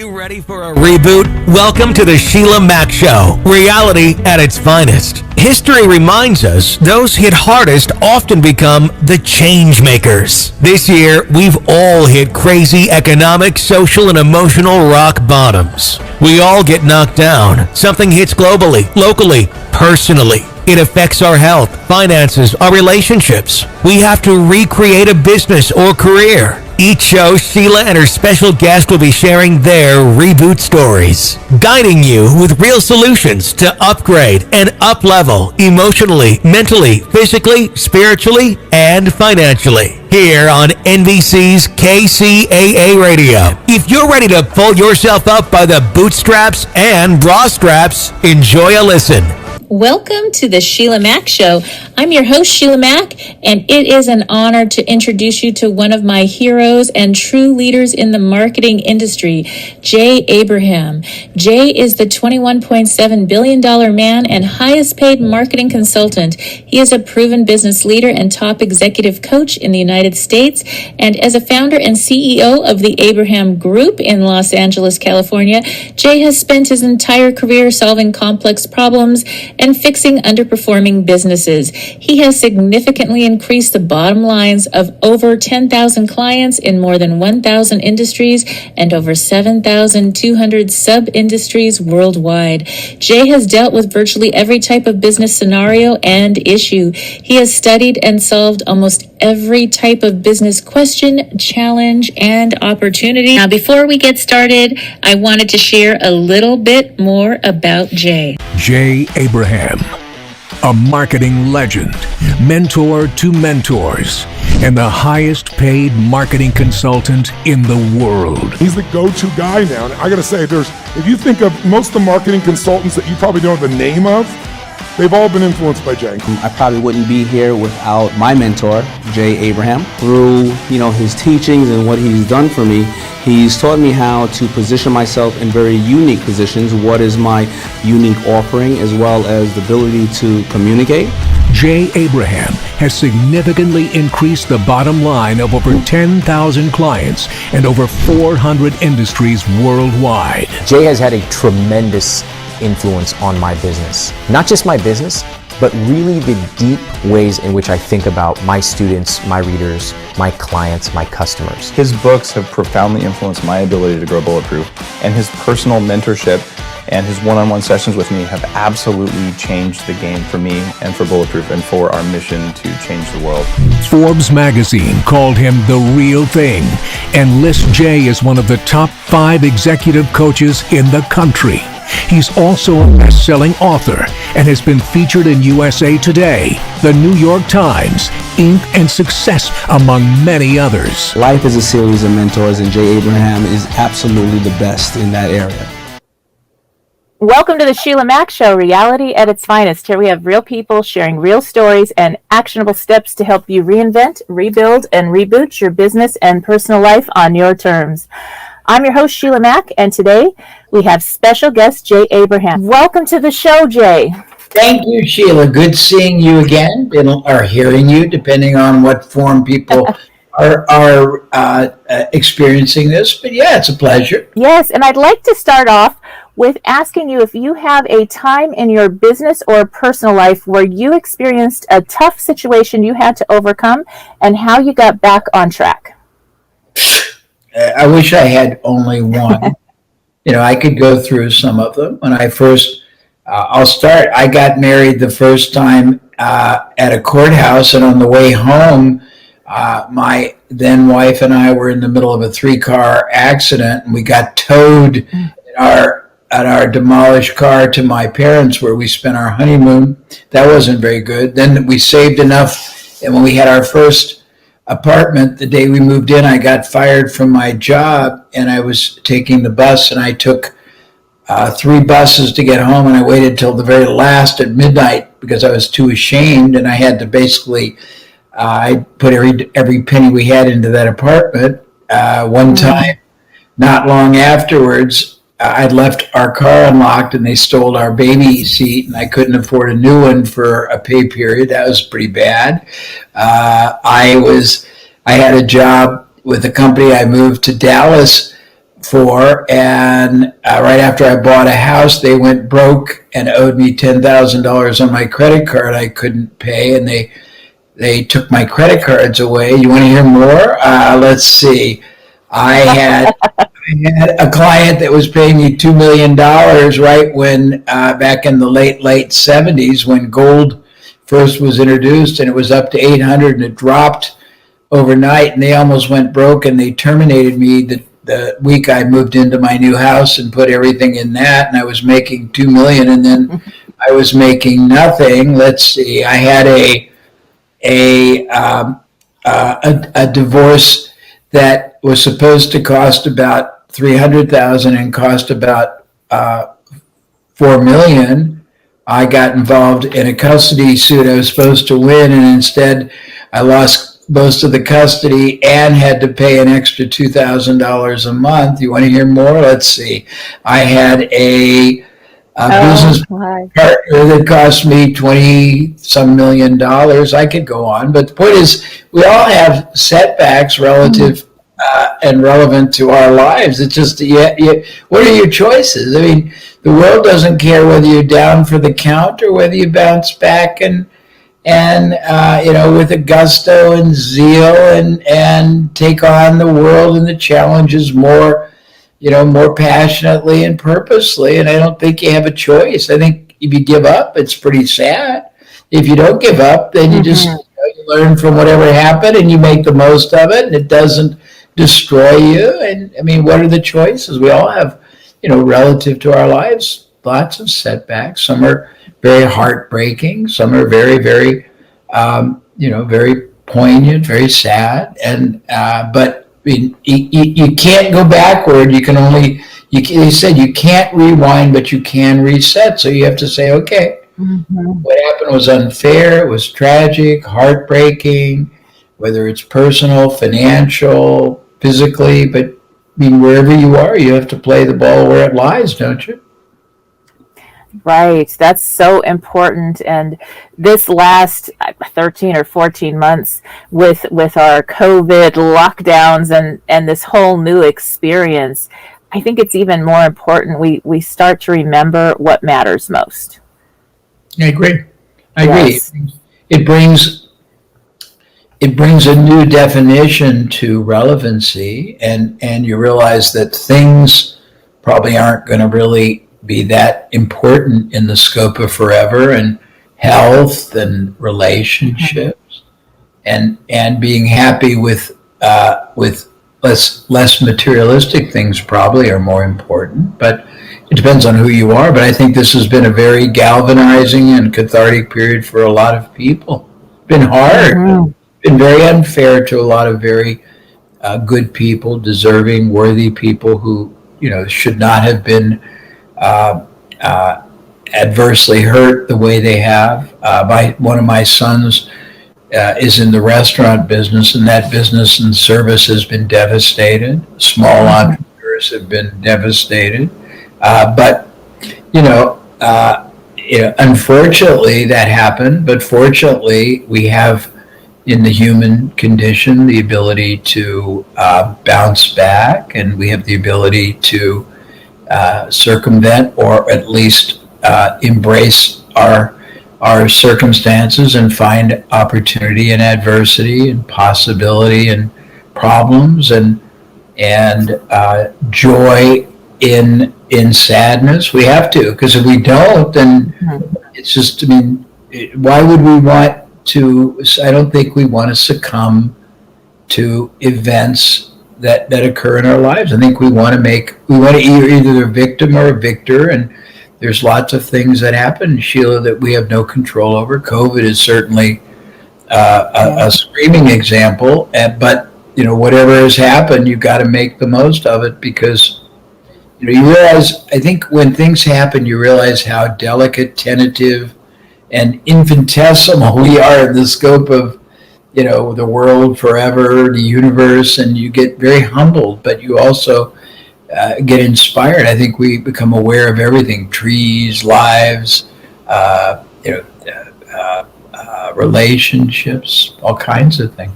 You ready for a reboot? Welcome to the Sheila Mack Show, reality at its finest. History reminds us those hit hardest often become the change makers. This year, we've all hit crazy economic, social, and emotional rock bottoms. We all get knocked down. Something hits globally, locally, personally. It affects our health, finances, our relationships. We have to recreate a business or career. Each show, Sheila and her special guest will be sharing their reboot stories, guiding you with real solutions to upgrade and up-level emotionally, mentally, physically, spiritually, and financially. Here on NBC's KCAA Radio. If you're ready to pull yourself up by the bootstraps and bra straps, enjoy a listen. Welcome to the Sheila Mack Show. I'm your host, Sheila Mack, and it is an honor to introduce you to one of my heroes and true leaders in the marketing industry, Jay Abraham. Jay is the $21.7 billion man and highest paid marketing consultant. He is a proven business leader and top executive coach in the United States, and as a founder and CEO of the Abraham Group in Los Angeles, California, Jay has spent his entire career solving complex problems and fixing underperforming businesses. He has significantly increased the bottom lines of over 10,000 clients in more than 1,000 industries and over 7,200 sub-industries worldwide. Jay has dealt with virtually every type of business scenario and issue. He has studied and solved almost every type of business question, challenge, and opportunity. Now, before we get started, I wanted to share a little bit more about Jay. Jay Abraham, a marketing legend, mentor to mentors, and the highest paid marketing consultant in the world. He's the go-to guy now. And I gotta say, if you think of most of the marketing consultants that you probably don't know the name of, they've all been influenced by Jay. I probably wouldn't be here without my mentor, Jay Abraham. Through, his teachings and what he's done for me, he's taught me how to position myself in very unique positions, what is my unique offering, as well as the ability to communicate. Jay Abraham has significantly increased the bottom line of over 10,000 clients and over 400 industries worldwide. Jay has had a tremendous influence on my business. Not just my business, but really the deep ways in which I think about my students, my readers, my clients, my customers. His books have profoundly influenced my ability to grow Bulletproof, and his personal mentorship and his one-on-one sessions with me have absolutely changed the game for me and for Bulletproof and for our mission to change the world. Forbes magazine called him the real thing and lists Jay as one of the top 5 executive coaches in the country. He's also a best-selling author and has been featured in USA Today, The New York Times, Inc., and Success, among many others. Life is a series of mentors, and Jay Abraham is absolutely the best in that area. Welcome to the Sheila Mack Show, reality at its finest. Here we have real people sharing real stories and actionable steps to help you reinvent, rebuild, and reboot your business and personal life on your terms. I'm your host, Sheila Mack, and today we have special guest Jay Abraham. Welcome to the show, Jay. Thank you, Sheila. Good seeing you again, or hearing you, depending on what form people are experiencing this. But yeah, it's a pleasure. Yes, and I'd like to start off with asking you if you have a time in your business or personal life where you experienced a tough situation you had to overcome and how you got back on track. I wish I had only one. I could go through some of them. When I first, I'll start. I got married the first time at a courthouse, and on the way home, my then wife and I were in the middle of a 3-car accident, and we got towed in our demolished car to my parents, where we spent our honeymoon. That wasn't very good. Then we saved enough, and when we had our first apartment, the day we moved in, I got fired from my job, and I was taking the bus, and I took 3 buses to get home, and I waited till the very last at midnight because I was too ashamed, and I had to basically I put every penny we had into that apartment. One time, not long afterwards, I'd left our car unlocked and they stole our baby seat, and I couldn't afford a new one for a pay period. That was pretty bad. I had a job with a company. I moved to Dallas for, and right after I bought a house, they went broke and owed me $10,000 on my credit card. I couldn't pay, and they took my credit cards away. You want to hear more? Let's see. I had a client that was paying me $2 million right when back in the late 70s when gold first was introduced, and it was up to 800, and it dropped overnight, and they almost went broke, and they terminated me the week I moved into my new house and put everything in that, and I was making $2 million, and then I was making nothing. Let's see. I had a divorce that was supposed to cost about $300,000 and cost about $4 million. I got involved in a custody suit I was supposed to win, and instead I lost most of the custody and had to pay an extra $2,000 a month. You want to hear more? Let's see. I had a business partner that cost me $20-some million. I could go on, but the point is, we all have setbacks relative and relevant to our lives. It's just, what are your choices? I mean, the world doesn't care whether you're down for the count or whether you bounce back and with a gusto and zeal and take on the world and the challenges more passionately and purposely. And I don't think you have a choice. I think if you give up, it's pretty sad. If you don't give up, then you just you learn from whatever happened and you make the most of it, and it doesn't destroy you. And I mean, what are the choices? We all have, relative to our lives, lots of setbacks. Some are very heartbreaking. Some are very, very, very poignant, very sad. And but I mean, you can't go backward. You can only, they said you can't rewind, but you can reset. So you have to say, okay, what happened was unfair. It was tragic, heartbreaking, whether it's personal, financial, physically. But I mean, wherever you are, you have to play the ball where it lies, don't you? Right. That's so important. And this last 13 or 14 months with our COVID lockdowns and this whole new experience, I think it's even more important we start to remember what matters most. I agree. Yes. It brings a new definition to relevancy, and you realize that things probably aren't going to really be that important in the scope of forever, and health and relationships, and being happy with less materialistic things probably are more important. But it depends on who you are. But I think this has been a very galvanizing and cathartic period for a lot of people. It's been hard, been very unfair to a lot of very good people, deserving, worthy people who should not have been adversely hurt the way they have. One of my sons is in the restaurant business, and that business and service has been devastated. Small entrepreneurs have been devastated. But unfortunately that happened. But fortunately, we have in the human condition the ability to bounce back, and we have the ability to circumvent or at least embrace our circumstances and find opportunity and adversity and possibility and problems and joy in sadness. We have to, because if we don't, then it's just, why would we want to? I don't think we want to succumb to events that occur in our lives. I think we want to either a victim or a victor, and there's lots of things that happen, Sheila, that we have no control over. COVID is certainly a screaming example, but whatever has happened, you've got to make the most of it, because you realize, I think when things happen, you realize how delicate, tentative, and infinitesimal we are in the scope of the world forever, the universe, and you get very humbled, but you also get inspired. I think we become aware of everything: trees, lives, relationships, all kinds of things.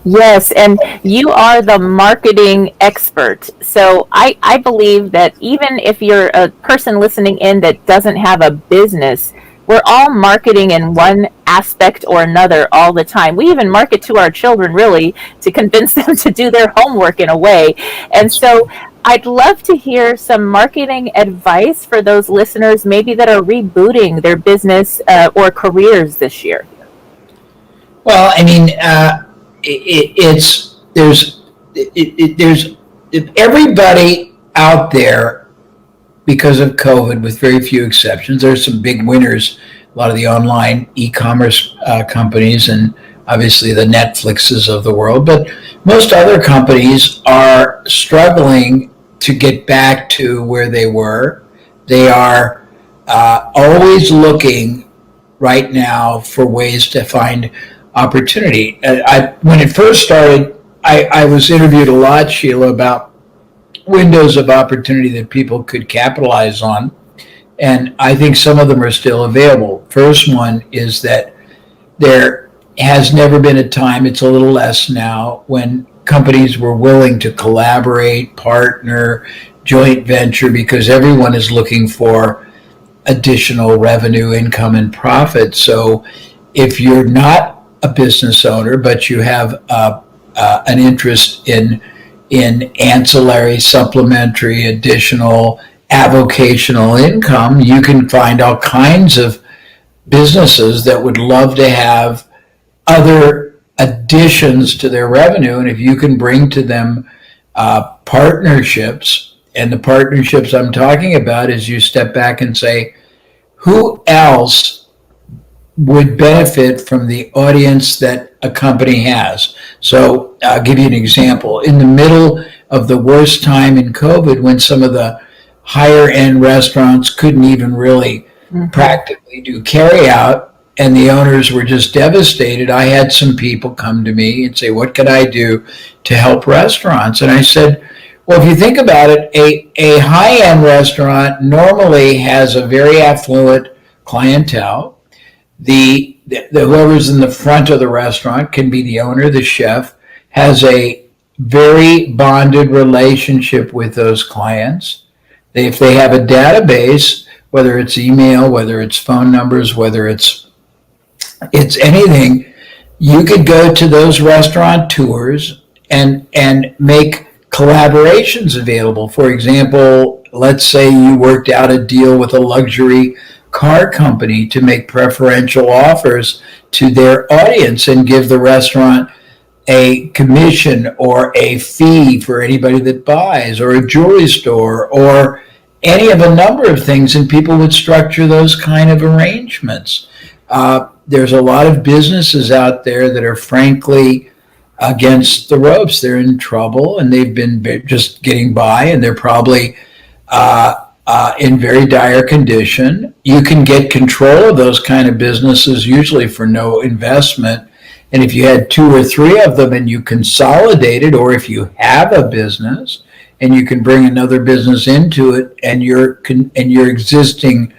Yes, and you are the marketing expert. So I believe that even if you're a person listening in that doesn't have a business, we're all marketing in one aspect or another all the time. We even market to our children, really, to convince them to do their homework in a way. And so I'd love to hear some marketing advice for those listeners maybe that are rebooting their business or careers this year. Well, I mean, there's everybody out there because of COVID, with very few exceptions. There's some big winners, a lot of the online e-commerce companies, and obviously the Netflixes of the world. But most other companies are struggling to get back to where they were. They are always looking right now for ways to find opportunity. When it first started, I was interviewed a lot, Sheila, about windows of opportunity that people could capitalize on. And I think some of them are still available. First one is that there has never been a time, it's a little less now, when companies were willing to collaborate, partner, joint venture, because everyone is looking for additional revenue, income, and profit. So if you're not a business owner, but you have an interest in ancillary, supplementary, additional, avocational income, you can find all kinds of businesses that would love to have other additions to their revenue. And if you can bring to them partnerships, and the partnerships I'm talking about is you step back and say, who else would benefit from the audience that a company has? So I'll give you an example. In the middle of the worst time in COVID, when some of the higher end restaurants couldn't even really practically do carry out, and the owners were just devastated, I had some people come to me and say, what can I do to help restaurants? And I said, well, if you think about it, a high-end restaurant normally has a very affluent clientele. The whoever's in the front of the restaurant can be the owner, the chef, has a very bonded relationship with those clients. If they have a database, whether it's email, whether it's phone numbers, whether it's anything, you could go to those restaurateurs and make collaborations available. For example, let's say you worked out a deal with a luxury car company to make preferential offers to their audience and give the restaurant a commission or a fee for anybody that buys, or a jewelry store, or any of a number of things, and people would structure those kind of arrangements. There's a lot of businesses out there that are frankly against the ropes. They're in trouble and they've been just getting by, and they're probably in very dire condition. You can get control of those kind of businesses usually for no investment. And if you had two or three of them and you consolidated, or if you have a business and you can bring another business into it, and your existing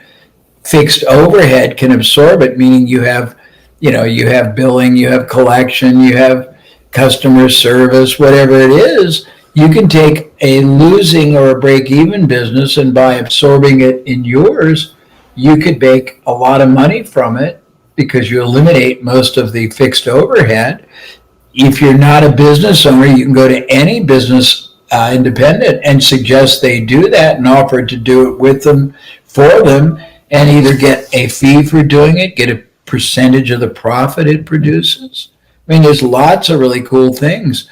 fixed overhead can absorb it, meaning you have billing, you have collection, you have customer service, whatever it is, you can take a losing or a break-even business, and by absorbing it in yours, you could make a lot of money from it because you eliminate most of the fixed overhead. If you're not a business owner, you can go to any business independent and suggest they do that and offer to do it with them, for them, and either get a fee for doing it, get a percentage of the profit it produces. I mean, there's lots of really cool things.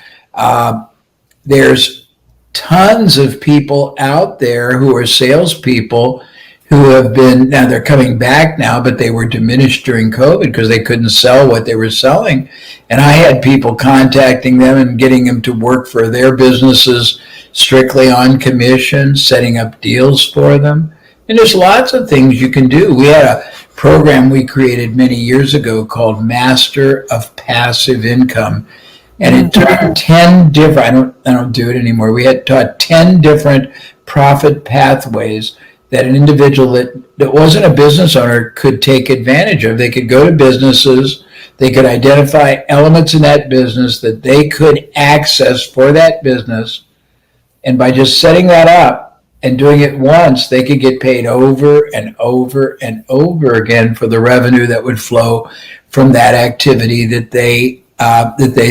There's tons of people out there who are salespeople who have been, now they're coming back now, but they were diminished during COVID because they couldn't sell what they were selling. And I had people contacting them and getting them to work for their businesses strictly on commission, setting up deals for them. And there's lots of things you can do. We had a program we created many years ago called Master of Passive Income. And it took 10 different, I don't do it anymore. We had taught 10 different profit pathways that an individual that wasn't a business owner could take advantage of. They could go to businesses They could identify elements in that business that they could access for that business. And by just setting that up and doing it once, they could get paid over and over and over again for the revenue that would flow from that activity that they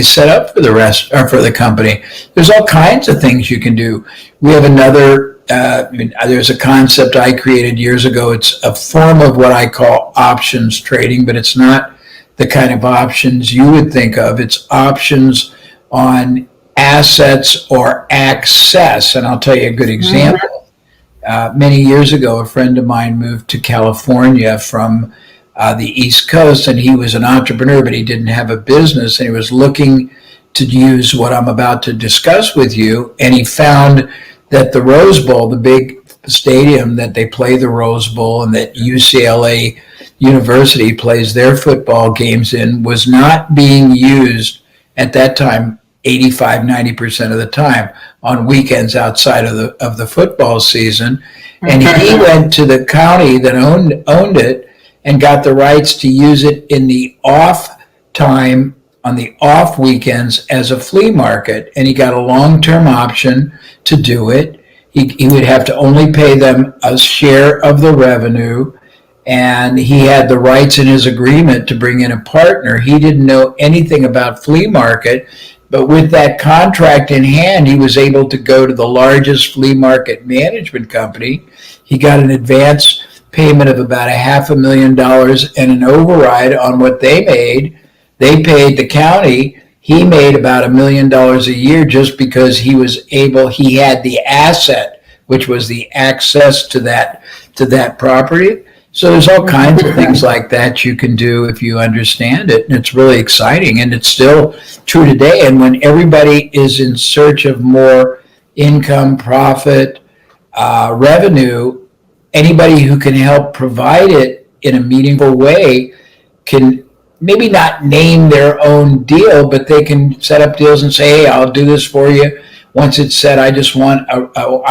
set up for the rest or for the company. There's all kinds of things you can do. We have another. There's a concept I created years ago. It's a form of what I call options trading, but it's not the kind of options you would think of. It's options on assets or access. And I'll tell you a good example. Many years ago, a friend of mine moved to California from the East Coast, and he was an entrepreneur, but he didn't have a business, and he was looking to use what I'm about to discuss with you. And he found that the Rose Bowl, the big stadium that they play the Rose Bowl and that UCLA University plays their football games in, was not being used at that time 85-90% of the time on weekends outside of the football season. And he went to the county that owned it and got the rights to use it in the off time on the off weekends as a flea market, and he got a long-term option to do it. He would have to only pay them a share of the revenue, and he had the rights in his agreement to bring in a partner. He didn't know anything about flea market, but with that contract in hand, he was able to go to the largest flea market management company. He got an advance payment of about $500,000 and an override on what they made. They paid the county. He made about $1 million a year just because he had the asset, which was the access to that property. So there's all kinds of things like that you can do if you understand it, and it's really exciting, and it's still true today. And when everybody is in search of more income, profit, revenue, anybody who can help provide it in a meaningful way can maybe not name their own deal, but they can set up deals and say, hey, I'll do this for you. Once it's said, I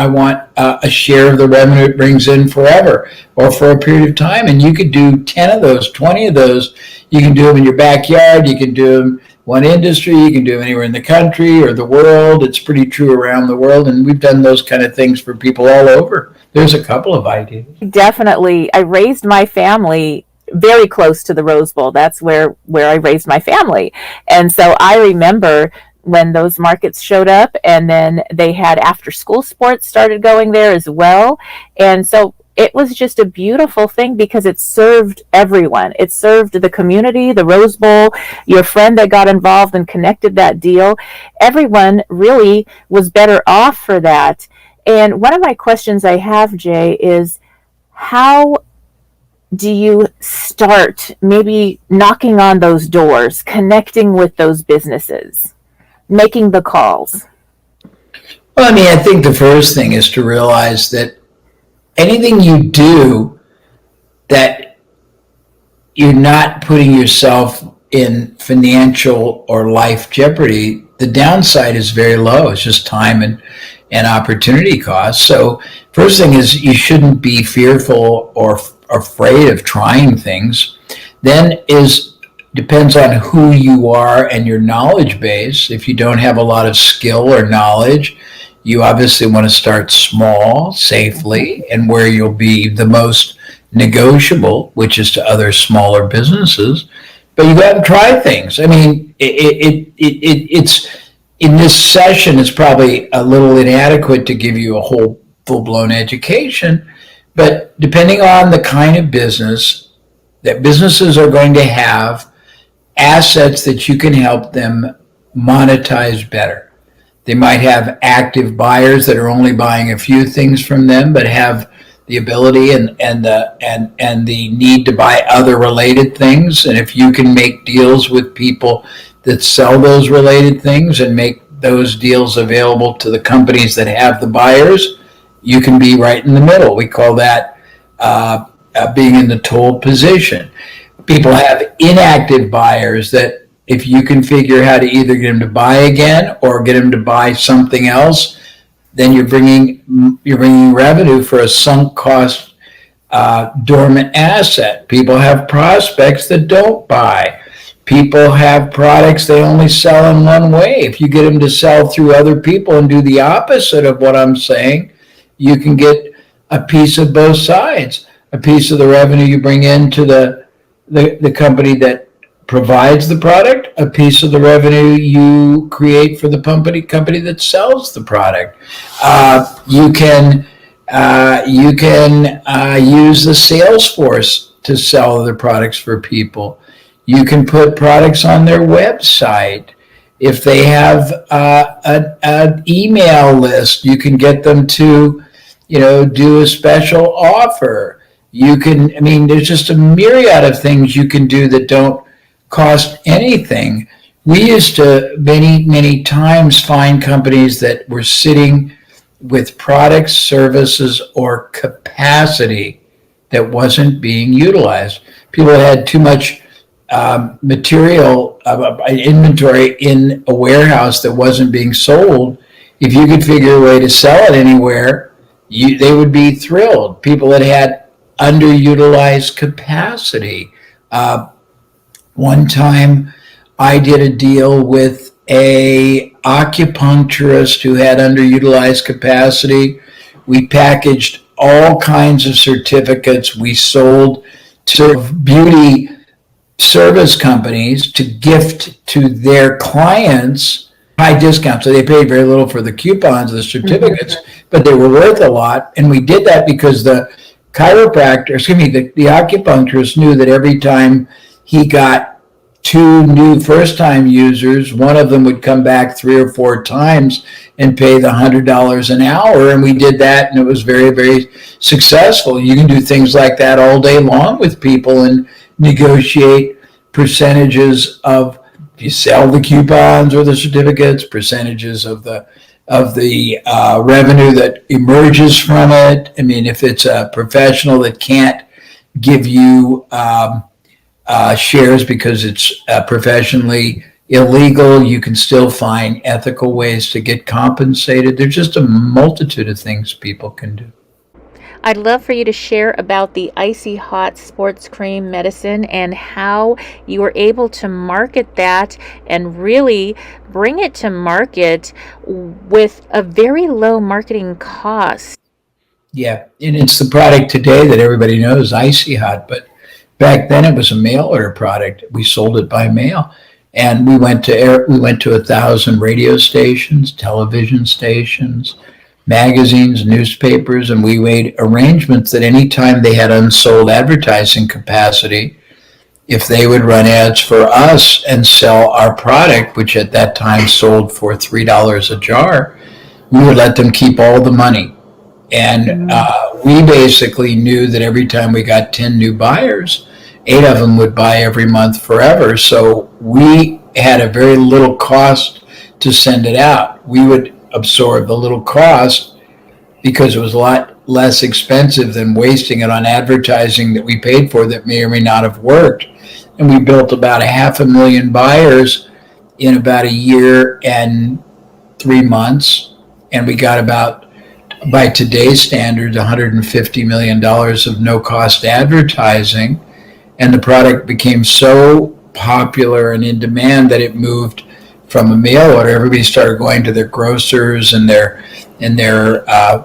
want a share of the revenue it brings in forever or for a period of time. And you could do 10 of those, 20 of those. You can do them in your backyard. You can do them one industry. You can do them anywhere in the country or the world. It's pretty true around the world. And we've done those kind of things for people all over. There's a couple of ideas. Definitely. I raised my family very close to the Rose Bowl. That's where I raised my family. And so I remember when those markets showed up, and then they had after school sports started going there as well. And so it was just a beautiful thing because it served everyone. It served the community, the Rose Bowl, your friend that got involved and connected that deal. Everyone really was better off for that. And one of my questions I have, Jay, is how do you start maybe knocking on those doors, connecting with those businesses, making the calls? Well, I think the first thing is to realize that anything you do that you're not putting yourself in financial or life jeopardy, the downside is very low. It's just time and opportunity costs. So first thing is you shouldn't be fearful or afraid of trying things. Then depends on who you are and your knowledge base. If you don't have a lot of skill or knowledge, you obviously want to start small, safely, and where you'll be the most negotiable, which is to other smaller businesses. But you got to try things. It's in this session, it's probably a little inadequate to give you a whole full-blown education, but depending on the kind of business, that businesses are going to have assets that you can help them monetize better. They might have active buyers that are only buying a few things from them, but have the ability and the need to buy other related things. And if you can make deals with people that sell those related things and make those deals available to the companies that have the buyers, you can be right in the middle. We call that being in the told position. People have inactive buyers that if you can figure how to either get them to buy again or get them to buy something else, then you're bringing revenue for a sunk cost dormant asset. People have prospects that don't buy. People have products they only sell in one way. If you get them to sell through other people and do the opposite of what I'm saying, you can get a piece of both sides. A piece of the revenue you bring into the company that provides the product, a piece of the revenue you create for the company that sells the product. You can use the sales force to sell other products for people. You can put products on their website. If they have an email list, you can get them to, do a special offer. There's just a myriad of things you can do that don't cost anything. We used to many, many times find companies that were sitting with products, services, or capacity that wasn't being utilized. People had too much material inventory in a warehouse that wasn't being sold. If you could figure a way to sell it anywhere, they would be thrilled. People that had underutilized capacity. One time I did a deal with a acupuncturist who had underutilized capacity. We packaged all kinds of certificates. We sold to beauty service companies to gift to their clients high discounts. So they paid very little for the coupons, the certificates, but they were worth a lot. And we did that because the acupuncturist knew that every time he got 2 new first-time users, one of them would come back 3 or 4 times and pay the $100 an hour. And we did that, and it was very, very successful. You can do things like that all day long with people and negotiate percentages of, if you sell the coupons or the certificates, percentages of the revenue that emerges from it. If it's a professional that can't give you shares because it's professionally illegal, you can still find ethical ways to get compensated. There's just a multitude of things people can do. I'd love for you to share about the Icy Hot sports cream medicine and how you were able to market that and really bring it to market with a very low marketing cost. Yeah, and it's the product today that everybody knows, Icy Hot, but back then it was a mail order product. We sold it by mail, and we went to 1,000 radio stations, television stations, magazines, newspapers, and we made arrangements that anytime they had unsold advertising capacity, if they would run ads for us and sell our product, which at that time sold for $3 a jar, we would let them keep all the money. And we basically knew that every time we got 10 new buyers, 8 of them would buy every month forever. So we had a very little cost to send it out. We would absorb the little cost because it was a lot less expensive than wasting it on advertising that we paid for that may or may not have worked. And we built about 500,000 buyers in about a year and 3 months. And we got about, by today's standards, $150 million of no-cost advertising. And the product became so popular and in demand that it moved from a mail order. Everybody started going to their grocers and their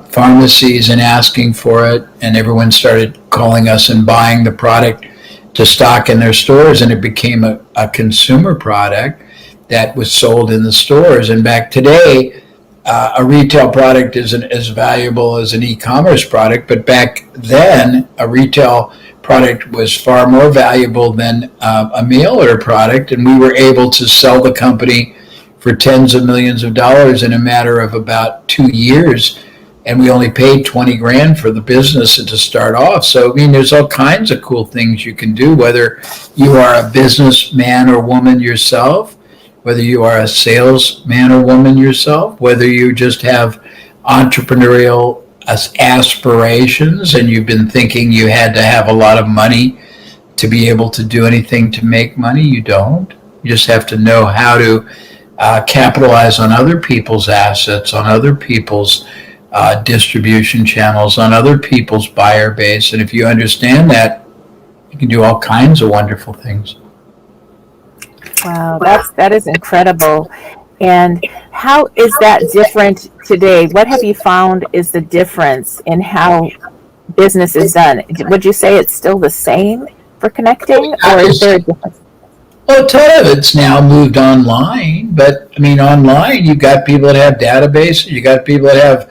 pharmacies and asking for it, and everyone started calling us and buying the product to stock in their stores, and it became a consumer product that was sold in the stores. And back today, a retail product isn't as valuable as an e-commerce product, but back then, a retail product was far more valuable than a mail order product, and we were able to sell the company for tens of millions of dollars in a matter of about 2 years, and we only paid $20,000 for the business to start off. So there's all kinds of cool things you can do, whether you are a businessman or woman yourself, whether you are a salesman or woman yourself, whether you just have entrepreneurial aspirations and you've been thinking you had to have a lot of money to be able to do anything to make money. You don't. You just have to know how to capitalize on other people's assets, on other people's distribution channels, on other people's buyer base. And if you understand that, you can do all kinds of wonderful things. Wow, that is incredible. And how is that different today? What have you found is the difference in how business is done? Would you say it's still the same for connecting, or is there a difference? Well, a ton of it's now moved online, but I mean, online, you've got people that have databases, you got people that have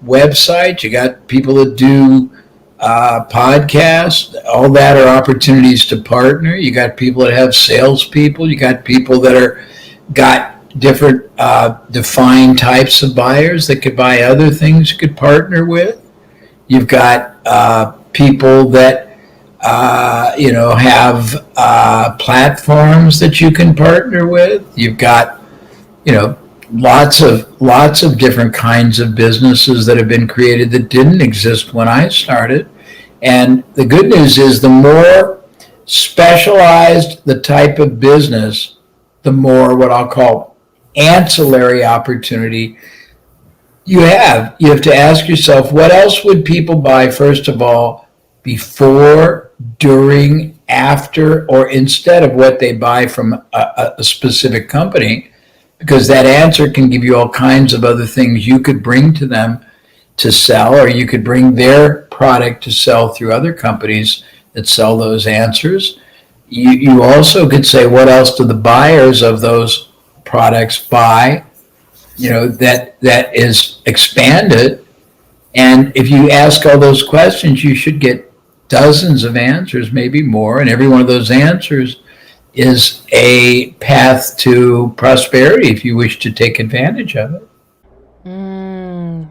websites, you got people that do podcasts. All that are opportunities to partner. You got people that have salespeople. You got people that are got different defined types of buyers that could buy other things you could partner with. You've got people that have platforms that you can partner with. You've got lots of different kinds of businesses that have been created that didn't exist when I started. And the good news is the more specialized the type of business, the more what I'll call ancillary opportunity you have. You have to ask yourself, what else would people buy, first of all, before, during, after, or instead of what they buy from a specific company? Because that answer can give you all kinds of other things you could bring to them to sell, or you could bring their product to sell through other companies that sell those answers. You also could say, what else do the buyers of those products buy, that is expanded. And if you ask all those questions, you should get dozens of answers, maybe more. And every one of those answers is a path to prosperity if you wish to take advantage of it.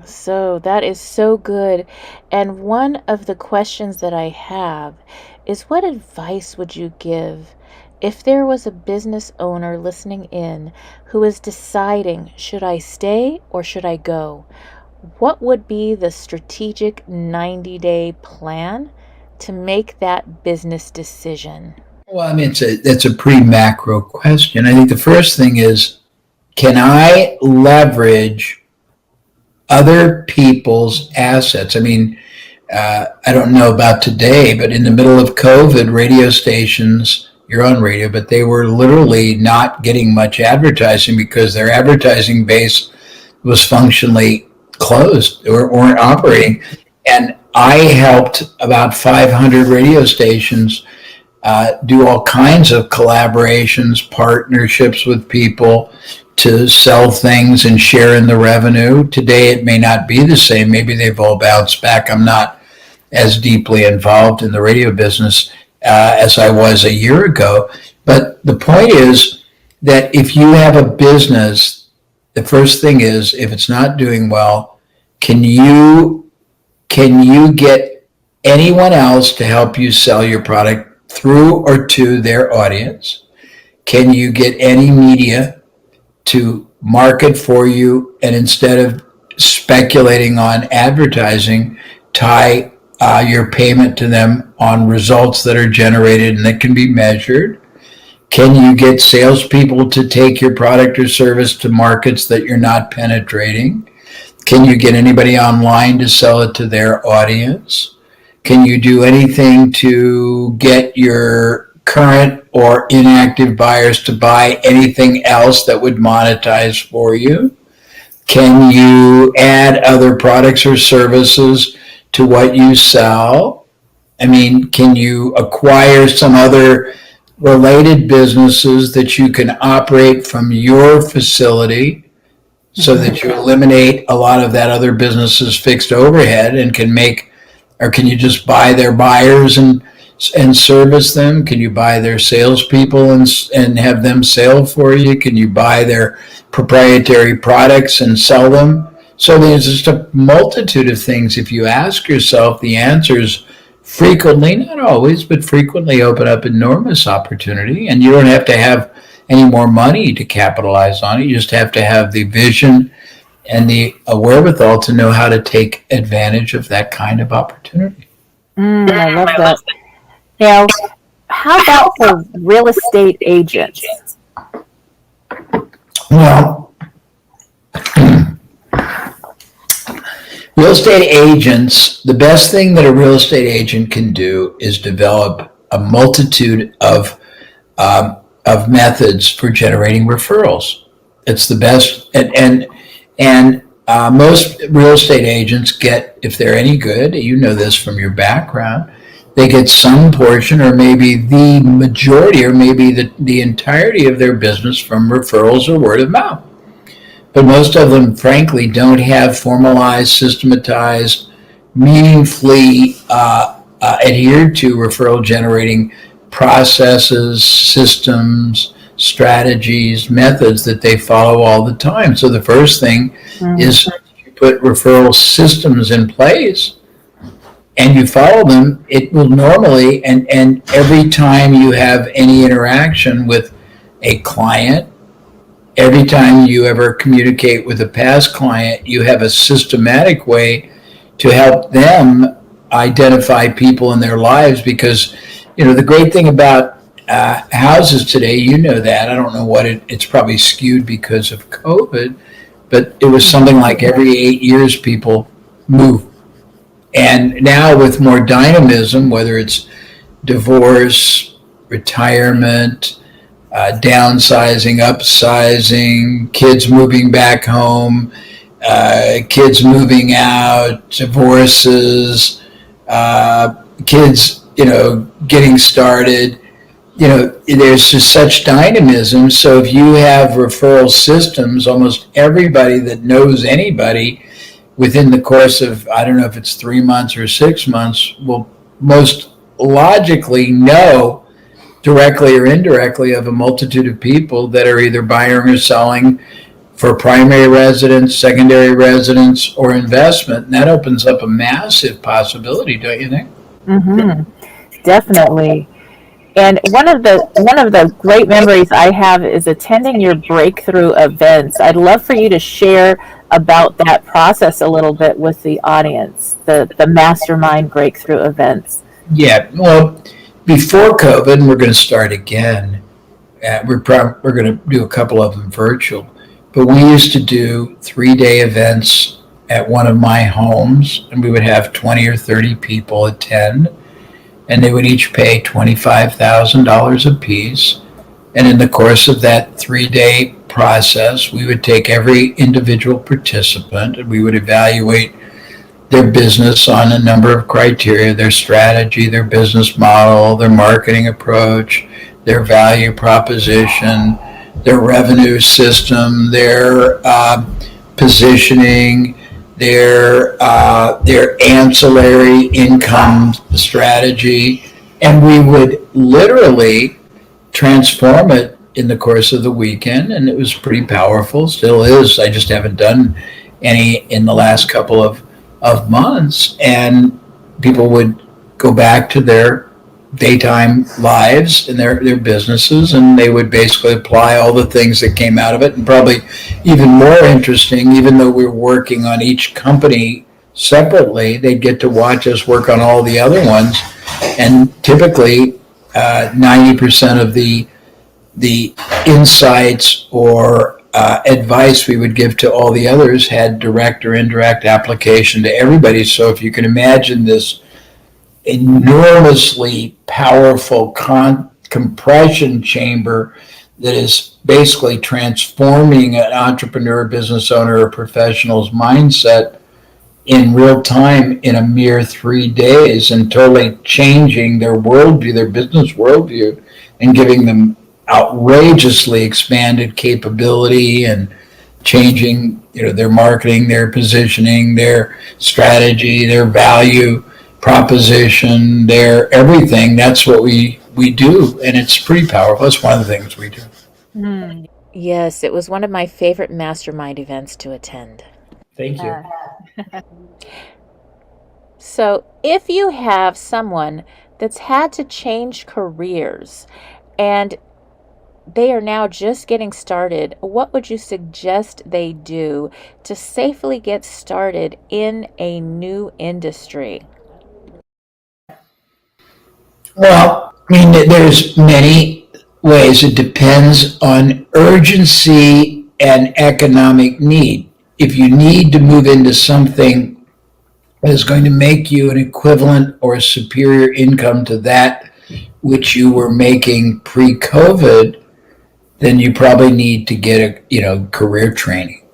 So that is so good. And one of the questions that I have is, what advice would you give if there was a business owner listening in who is deciding, should I stay or should I go? What would be the strategic 90-day plan to make that business decision? Well, I mean, it's a pretty macro question. I think the first thing is, can I leverage other people's assets? I mean, I don't know about today, but in the middle of COVID, radio stations, you're on radio, but they were literally not getting much advertising because their advertising base was functionally closed or weren't operating. And I helped about 500 radio stations do all kinds of collaborations, partnerships with people to sell things and share in the revenue. Today, it may not be the same. Maybe they've all bounced back. I'm not as deeply involved in the radio business as I was a year ago. But the point is that if you have a business, the first thing is, if it's not doing well, can you get anyone else to help you sell your product through or to their audience? Can you get any media to market for you, and instead of speculating on advertising, tie your payment to them on results that are generated and that can be measured? Can you get salespeople to take your product or service to markets that you're not penetrating? Can you get anybody online to sell it to their audience? Can you do anything to get your current or inactive buyers to buy anything else that would monetize for you? Can you add other products or services to what you sell? I mean, can you acquire some other related businesses that you can operate from your facility so that you eliminate a lot of that other business's fixed overhead, and can you just buy their buyers and service them? Can you buy their salespeople and have them sell for you? Can you buy their proprietary products and sell them? So there's just a multitude of things. If you ask yourself, the answers frequently, not always, but frequently open up enormous opportunity. And you don't have to have any more money to capitalize on it. You just have to have the vision and the wherewithal to know how to take advantage of that kind of opportunity. I love that. Now, how about for real estate agents? Well, real estate agents, the best thing that a real estate agent can do is develop a multitude of of methods for generating referrals. It's the best, and most real estate agents get, if they're any good, you know this from your background, they get some portion or maybe the majority or maybe the entirety of their business from referrals or word of mouth. But most of them, frankly, don't have formalized, systematized, meaningfully adhered to referral generating processes, systems, strategies, methods that they follow all the time. So the first thing is you put referral systems in place and you follow them, it will normally, and every time you have any interaction with a client, every time you ever communicate with a past client, you have a systematic way to help them identify people in their lives. Because, the great thing about houses today, that, I don't know what it's probably skewed because of COVID, but it was something like every 8 years people move. And now with more dynamism, whether it's divorce, retirement, downsizing, upsizing, kids moving back home, kids moving out, divorces, kids, getting started, there's just such dynamism. So if you have referral systems, almost everybody that knows anybody within the course of, I don't know if it's 3 months or 6 months, will most logically know directly or indirectly of a multitude of people that are either buying or selling for primary residence, secondary residence, or investment. And that opens up a massive possibility, don't you think? Definitely. And one of the great memories I have is attending your breakthrough events. I'd love for you to share about that process a little bit with the audience, the mastermind breakthrough events. Yeah, well, before COVID, and we're going to start again, we're going to do a couple of them virtual, but we used to do 3-day events at one of my homes, and we would have 20 or 30 people attend, and they would each pay $25,000 a piece. And in the course of that 3-day process, we would take every individual participant and we would evaluate their business on a number of criteria: their strategy, their business model, their marketing approach, their value proposition, their revenue system, their positioning, their ancillary income strategy, and we would literally transform it in the course of the weekend. And it was pretty powerful, still is. I just haven't done any in the last couple of months. And people would go back to their daytime lives and their businesses, and they would basically apply all the things that came out of it. And probably even more interesting, even though we were working on each company separately, they'd get to watch us work on all the other ones. And typically 90% of the insights or advice we would give to all the others had direct or indirect application to everybody. So if you can imagine this enormously powerful compression chamber that is basically transforming an entrepreneur, business owner, or professional's mindset in real time in a mere 3 days, and totally changing their worldview, their business worldview, and giving them outrageously expanded capability and changing their marketing, their positioning, their strategy, their value proposition, their everything. That's what we do, and it's pretty powerful. That's one of the things we do. Yes, it was one of my favorite mastermind events to attend. Thank you. So if you have someone that's had to change careers and they are now just getting started, what would you suggest they do to safely get started in a new industry? Well, I mean, there's many ways. It depends on urgency and economic need. If you need to move into something that is going to make you an equivalent or a superior income to that which you were making pre-COVID, then you probably need to get career training,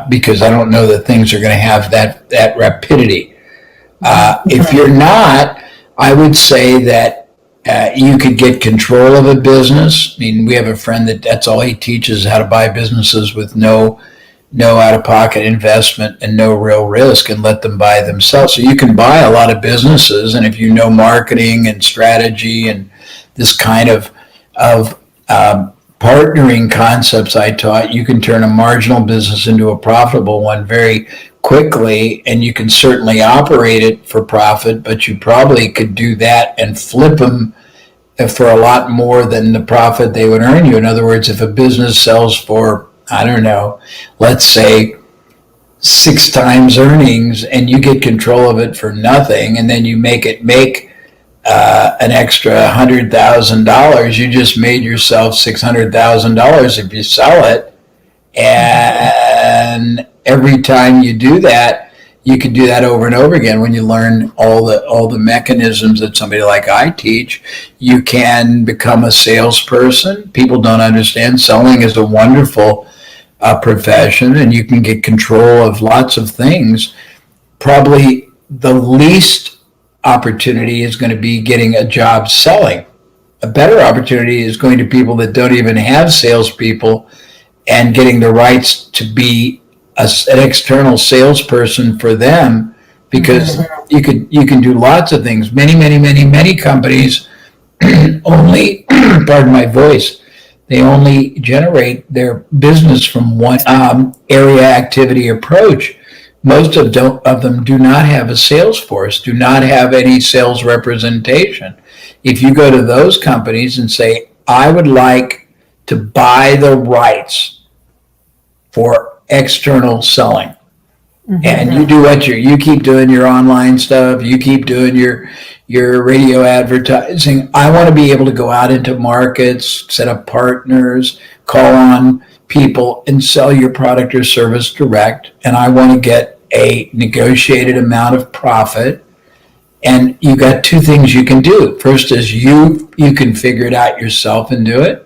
because I don't know that things are going to have that rapidity. If you're not, I would say that you could get control of a business. I mean, we have a friend that's all he teaches, how to buy businesses with no out-of-pocket investment and no real risk, and let them buy themselves. So you can buy a lot of businesses, and if you know marketing and strategy and this kind of partnering concepts I taught, you can turn a marginal business into a profitable one very quickly, and you can certainly operate it for profit, but you probably could do that and flip them for a lot more than the profit they would earn you. In other words, if a business sells for, I don't know, let's say 6 times earnings, and you get control of it for nothing, and then you make an extra $100,000, you just made yourself $600,000 if you sell it. And every time you do that, you can do that over and over again. When you learn all the mechanisms that somebody like I teach, you can become a salesperson. People don't understand selling is a wonderful profession, and you can get control of lots of things. Probably the least opportunity is going to be getting a job selling. A better opportunity is going to people that don't even have salespeople and getting the rights to be an external salesperson for them, because you can do lots of things. Many companies only, pardon my voice, they only generate their business from one area activity approach. Most of them do not have a sales force, do not have any sales representation. If you go to those companies and say, I would like to buy the rights for external selling, and you do you keep doing your online stuff, you keep doing your radio advertising. I want to be able to go out into markets, set up partners, call on people and sell your product or service direct, and I want to get a negotiated amount of profit. And you got 2 things you can do. First is you can figure it out yourself and do it.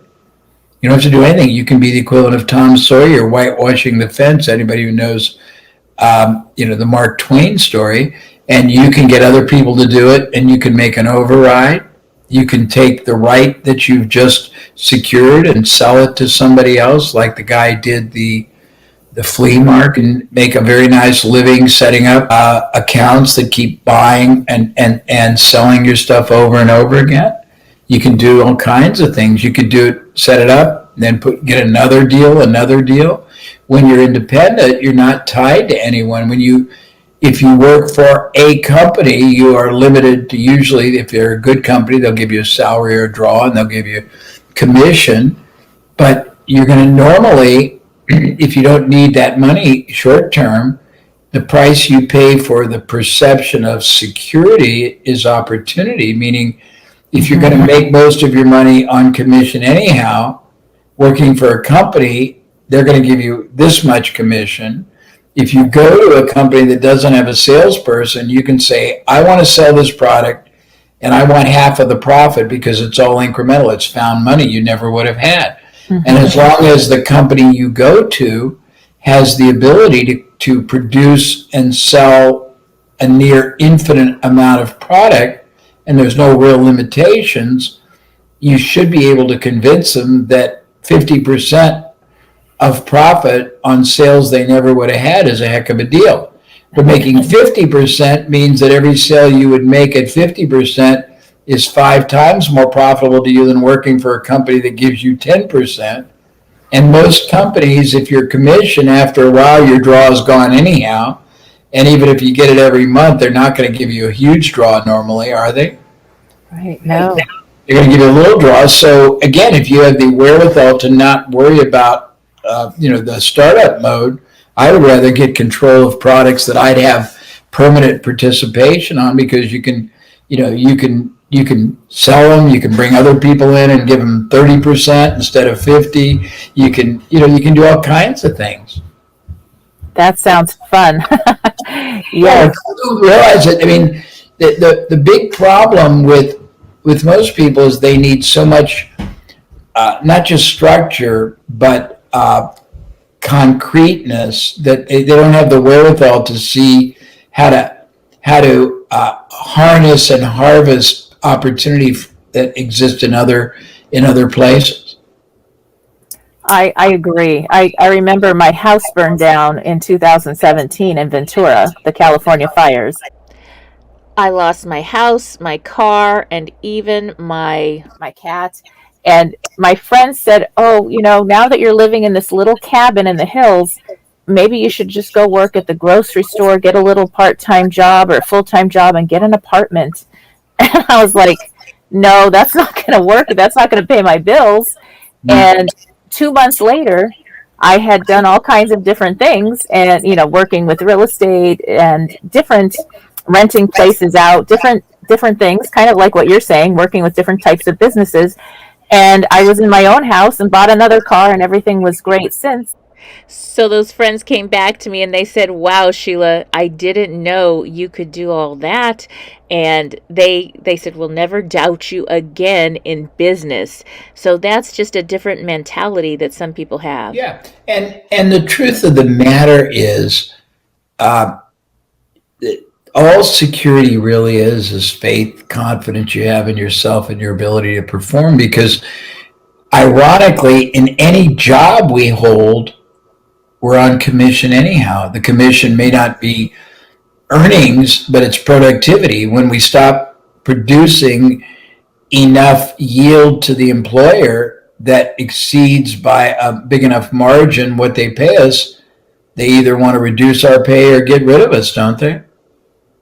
You don't have to do anything. You can be the equivalent of Tom Sawyer whitewashing the fence. Anybody who knows the Mark Twain story, and you can get other people to do it, and you can make an override. You can take the right that you've just secured and sell it to somebody else, like the guy did the flea market, and make a very nice living setting up accounts that keep buying and selling your stuff over and over again. You can do all kinds of things. You could do it, set it up, then get another deal. When you're independent, you're not tied to anyone. If you work for a company, you are limited to, usually, if they're a good company, they'll give you a salary or a draw, and they'll give you commission. But you're going to normally, if you don't need that money short term, the price you pay for the perception of security is opportunity. Meaning, if you're going to make most of your money on commission anyhow, working for a company, they're going to give you this much commission. If you go to a company that doesn't have a salesperson, you can say, I want to sell this product and I want half of the profit, because it's all incremental. It's found money you never would have had. And as long as the company you go to has the ability to produce and sell a near infinite amount of product, and there's no real limitations, you should be able to convince them that 50% of profit on sales they never would have had is a heck of a deal. But making 50% means that every sale you would make at 50% is 5 times more profitable to you than working for a company that gives you 10%. And most companies, if your commission, after a while, your draw is gone anyhow. And even if you get it every month, they're not going to give you a huge draw normally, are they? Right, no. They're going to give you a little draw. So again, if you have the wherewithal to not worry about the startup mode, I would rather get control of products that I'd have permanent participation on, because you can sell them, you can bring other people in and give them 30% instead of 50. You can do all kinds of things. That sounds fun. Yeah, people realize it. I mean, the big problem with most people is they need so much not just structure, but concreteness, that they don't have the wherewithal to see how to harness and harvest opportunity that exists in other places. I agree. I remember my house burned down in 2017 in Ventura, the California fires. I lost my house, my car, and even my cat. And my friend said, "Oh, now that you're living in this little cabin in the hills, maybe you should just go work at the grocery store, get a little part-time job or a full-time job, and get an apartment." And I was like, "No, that's not going to work. That's not going to pay my bills." And 2 months later, I had done all kinds of different things, and working with real estate and different renting places out, different things, kind of like what you're saying, working with different types of businesses. And I was in my own house and bought another car, and everything was great since. So those friends came back to me and they said, "Wow, Sheila, I didn't know you could do all that." And they said, "We'll never doubt you again in business." So that's just a different mentality that some people have. Yeah, and the truth of the matter is, all security really is faith, confidence you have in yourself and your ability to perform. Because ironically, in any job we hold, we're on commission anyhow. The commission may not be earnings, but it's productivity. When we stop producing enough yield to the employer that exceeds by a big enough margin what they pay us, they either want to reduce our pay or get rid of us, don't they?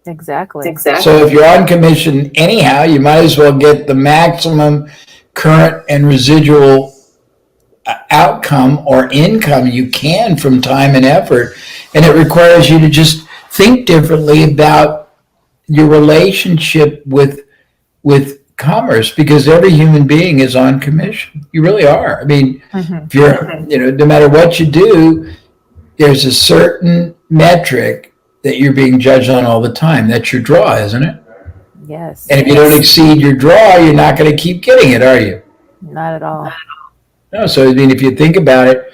Exactly. So if you're on commission anyhow, you might as well get the maximum current and residual outcome or income you can from time and effort. And it requires you to just think differently about your relationship with commerce, because every human being is on commission. You really are. I mean, if you're, no matter what you do, there's a certain metric that you're being judged on all the time. That's your draw, isn't it? Yes. And if you don't exceed your draw, you're not going to keep getting it, are you? Not at all. No. So I mean, if you think about it,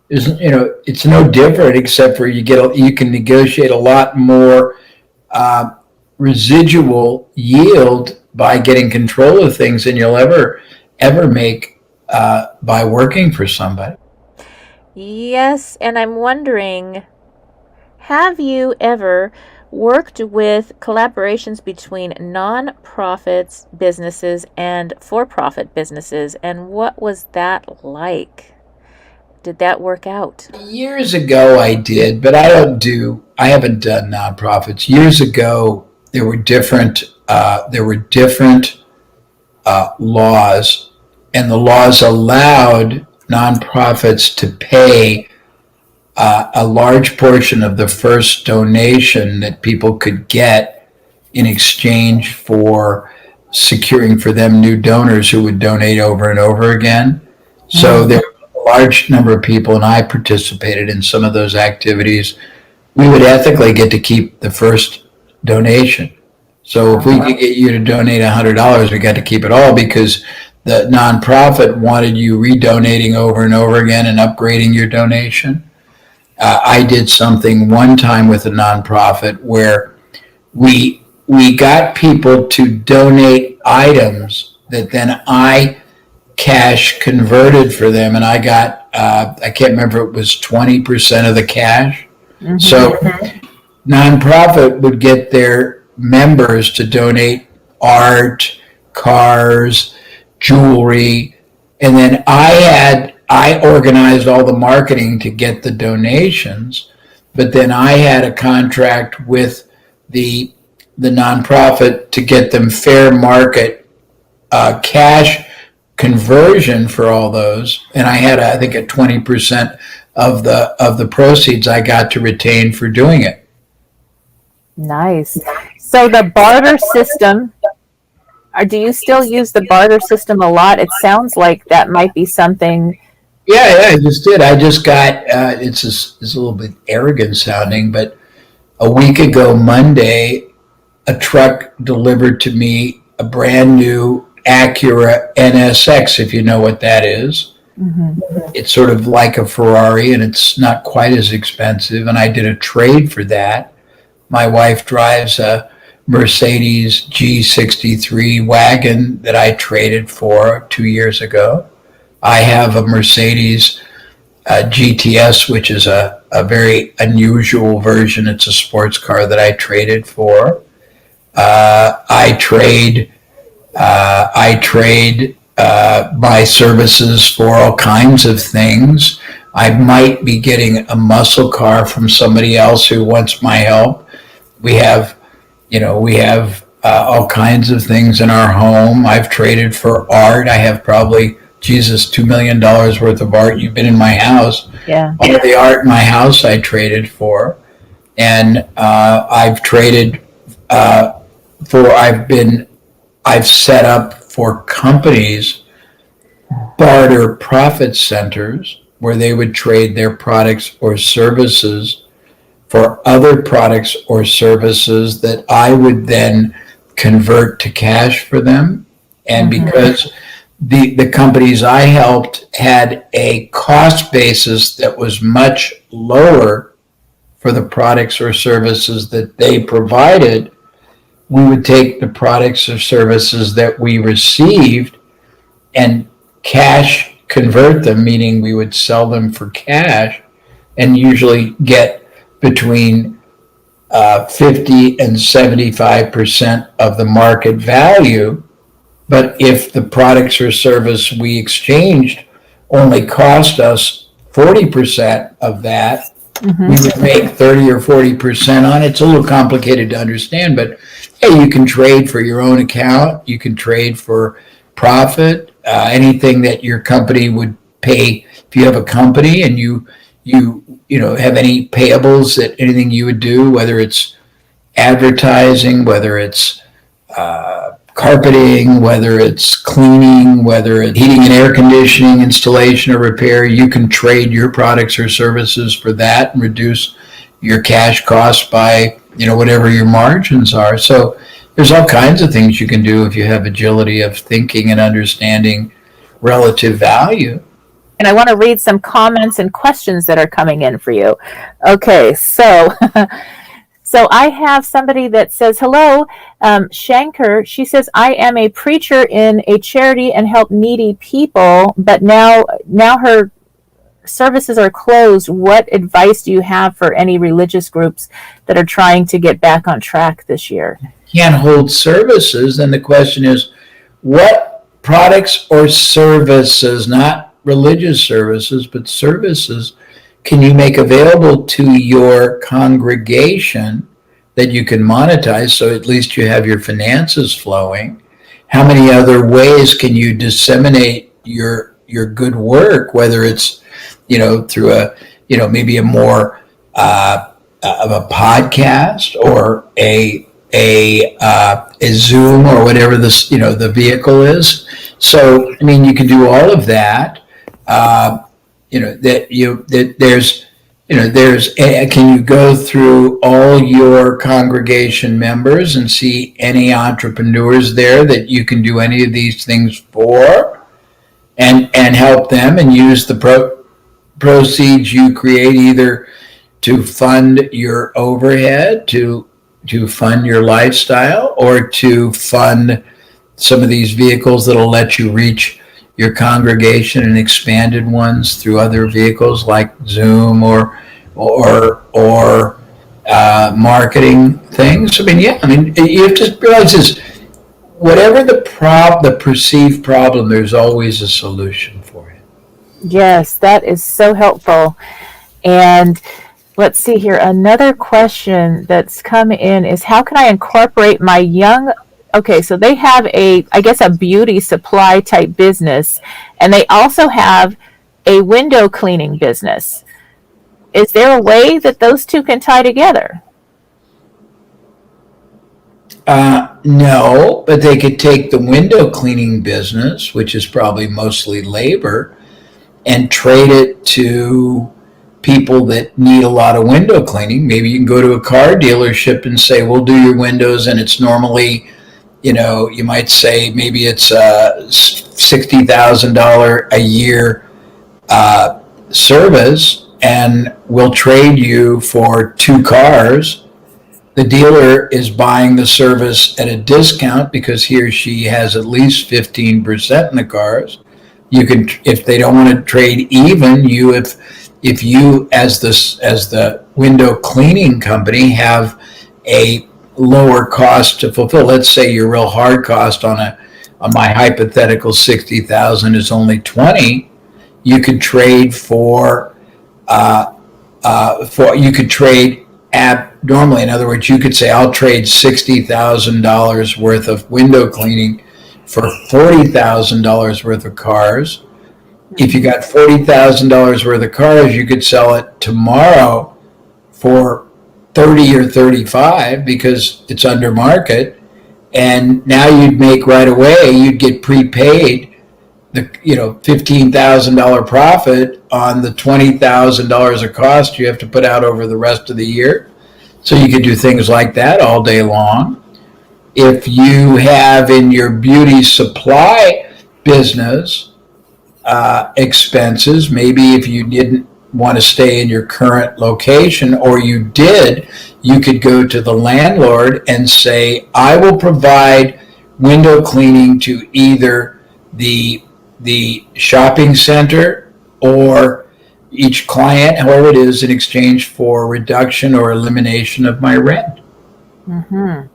it's no different, except for you can negotiate a lot more residual yield by getting control of things than you'll ever make by working for somebody. Yes, and I'm wondering, have you ever worked with collaborations between non-profits businesses and for-profit businesses, and what was that like? Did that work out? Years ago I did, but I haven't done nonprofits. Years ago there were different laws, and the laws allowed nonprofits to pay a large portion of the first donation that people could get in exchange for securing for them new donors who would donate over and over again. So there were a large number of people, and I participated in some of those activities. We would ethically get to keep the first donation. So if we could get you to donate $100, we got to keep it all, because the nonprofit wanted you redonating over and over again and upgrading your donation. I did something one time with a nonprofit where we got people to donate items that then I cash converted for them, and I got I can't remember, it was 20% of the cash. So nonprofit would get their members to donate art, cars, jewelry, and then I organized all the marketing to get the donations, but then I had a contract with the nonprofit to get them fair market cash conversion for all those, and I had I think a 20% of the proceeds I got to retain for doing it. Nice. So the barter system, do you still use the barter system a lot? It sounds like that might be something. Yeah, I just did. I just got, it's a little bit arrogant sounding, but a week ago Monday, a truck delivered to me a brand new Acura NSX, if you know what that is. It's sort of like a Ferrari, and it's not quite as expensive. And I did a trade for that. My wife drives a Mercedes G63 wagon that I traded for 2 years ago. I have a Mercedes GTS, which is a very unusual version. It's a sports car that I traded for. I trade my services for all kinds of things. I might be getting a muscle car from somebody else who wants my help. We have all kinds of things in our home. I've traded for art. I have probably, $2 million worth of art. You've been in my house. Yeah. All the art in my house I traded for. And I've traded I've set up for companies barter profit centers where they would trade their products or services for other products or services that I would then convert to cash for them. And because the companies I helped had a cost basis that was much lower for the products or services that they provided, we would take the products or services that we received and cash convert them, meaning we would sell them for cash and usually get between 50 and 75% of the market value. But if the products or service we exchanged only cost us 40% of that, we would make 30 or 40% on it. It's a little complicated to understand, but hey, you can trade for your own account. You can trade for profit. Anything that your company would pay. If you have a company and you have any payables, that anything you would do, whether it's advertising, whether it's carpeting, whether it's cleaning, whether it's heating and air conditioning installation or repair, you can trade your products or services for that and reduce your cash costs by whatever your margins are. So there's all kinds of things you can do if you have agility of thinking and understanding relative value. And I want to read some comments and questions that are coming in for you. Okay, so so I have somebody that says, hello, Shankar. She says, I am a preacher in a charity and help needy people, but now her services are closed. What advice do you have for any religious groups that are trying to get back on track this year? Can't hold services, then the question is, what products or services, not religious services, but services, can you make available to your congregation that you can monetize so at least you have your finances flowing? How many other ways can you disseminate your good work, whether it's through a maybe a more of a podcast or a Zoom or whatever this the vehicle is. So you can do all of that. Can you go through all your congregation members and see any entrepreneurs there that you can do any of these things for, and help them and use the proceeds you create either to fund your overhead, to fund your lifestyle, or to fund some of these vehicles that'll let you reach your congregation and expanded ones through other vehicles like Zoom or marketing things. You have to realize this: whatever the perceived problem, there's always a solution for it. Yes, that is so helpful. And let's see here. Another question that's come in is, how can I incorporate my young... Okay, so they have a beauty supply type business, and they also have a window cleaning business. Is there a way that those two can tie together? No, but they could take the window cleaning business, which is probably mostly labor, and trade it to people that need a lot of window cleaning. Maybe you can go to a car dealership and say, we'll do your windows, and it's normally you might say maybe it's a $60,000 a year service, and we'll trade you for 2 cars. The dealer is buying the service at a discount because he or she has at least 15% in the cars. You can, if they don't want to trade even, if you as the window cleaning company have a lower cost to fulfill, let's say your real hard cost on my hypothetical 60,000 is only 20, you could trade you could trade abnormally. In other words, you could say, I'll trade $60,000 worth of window cleaning for $40,000 worth of cars. If you got $40,000 worth of cars, you could sell it tomorrow for 30 or 35 because it's under market. And now you'd make right away, you'd get prepaid the $15,000 profit on the $20,000 of cost you have to put out over the rest of the year. So you could do things like that all day long. If you have in your beauty supply business expenses, maybe if you didn't want to stay in your current location, or you did, you could go to the landlord and say, I will provide window cleaning to either the shopping center or each client, however it is, in exchange for reduction or elimination of my rent. Mm-hmm.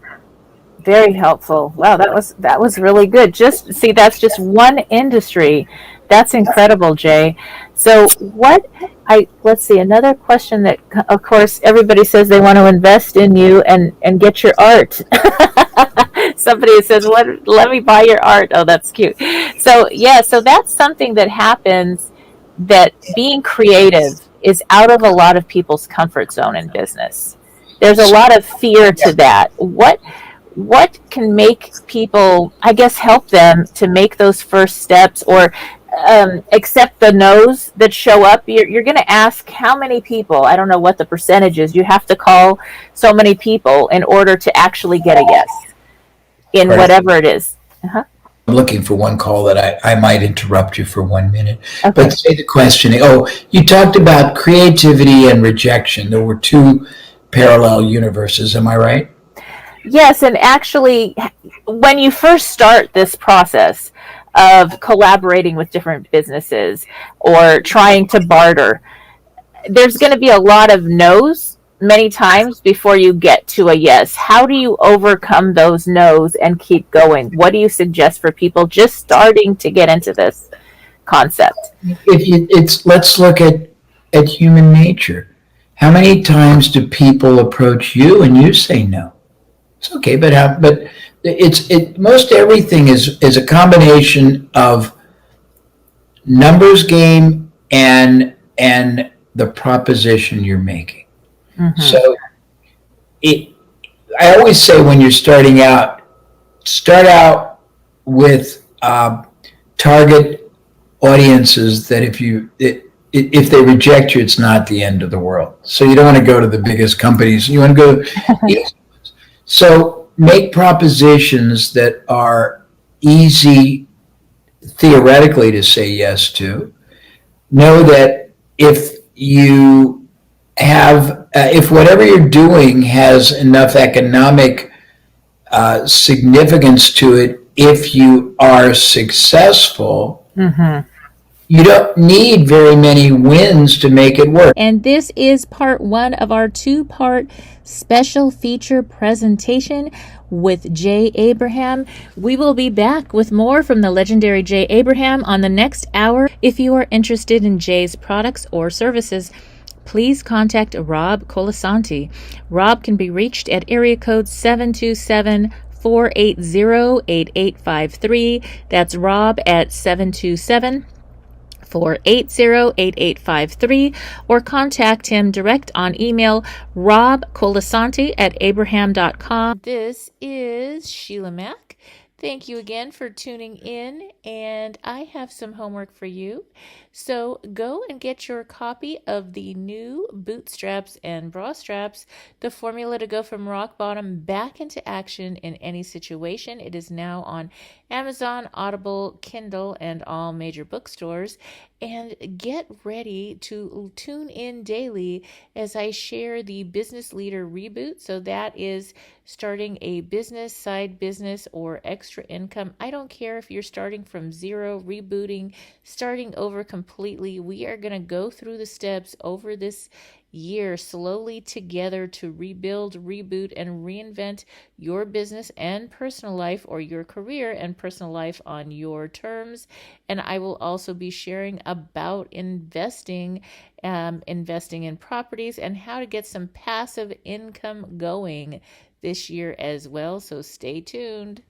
Very helpful. Wow, that was really good. That's just one industry. That's incredible, Jay. So let's see, another question that, of course, everybody says they want to invest in you and get your art. Somebody says, let me buy your art. Oh, that's cute. So that's something that happens, that being creative is out of a lot of people's comfort zone in business. There's a lot of fear to that. What can make people, I guess, help them to make those first steps, or accept the no's that show up? You're going to ask how many people, I don't know what the percentage is, you have to call so many people in order to actually get a yes in whatever it is. Uh-huh. I'm looking for one call that I might interrupt you for 1 minute. Okay. But say the questioning. Oh, you talked about creativity and rejection. There were two parallel universes. Am I right? Yes, and actually, when you first start this process of collaborating with different businesses or trying to barter, there's going to be a lot of no's many times before you get to a yes. How do you overcome those no's and keep going? What do you suggest for people just starting to get into this concept? Let's look at human nature. How many times do people approach you and you say no? It's okay, but most everything is a combination of numbers game and the proposition you're making. Mm-hmm. So I always say, when you're starting out, start out with target audiences that if they reject you, it's not the end of the world. So you don't want to go to the biggest companies. You want to go. So make propositions that are easy theoretically to say yes to. Know that if whatever you're doing has enough economic significance to it, if you are successful, mm-hmm. You don't need very many wins to make it work. And this is part 1 of our 2-part special feature presentation with Jay Abraham. We will be back with more from the legendary Jay Abraham on the next hour. If you are interested in Jay's products or services, please contact Rob Colasanti. Rob can be reached at area code 727-480-8853. That's Rob at 727-480-8853, or contact him direct on email, robcolasanti@abraham.com. This is Sheila Mack. Thank you again for tuning in, and I have some homework for you. So go and get your copy of the new Bootstraps and Bra Straps, the formula to go from rock bottom back into action in any situation. It is now on Amazon, Audible, Kindle, and all major bookstores. And get ready to tune in daily as I share the Business Leader Reboot. So that is starting a business, side business, or extra income. I don't care if you're starting from zero, rebooting, starting over completely. We are going to go through the steps over this year slowly together to rebuild, reboot, and reinvent your business and personal life, or your career and personal life on your terms. And I will also be sharing about investing in properties and how to get some passive income going this year as well. So stay tuned.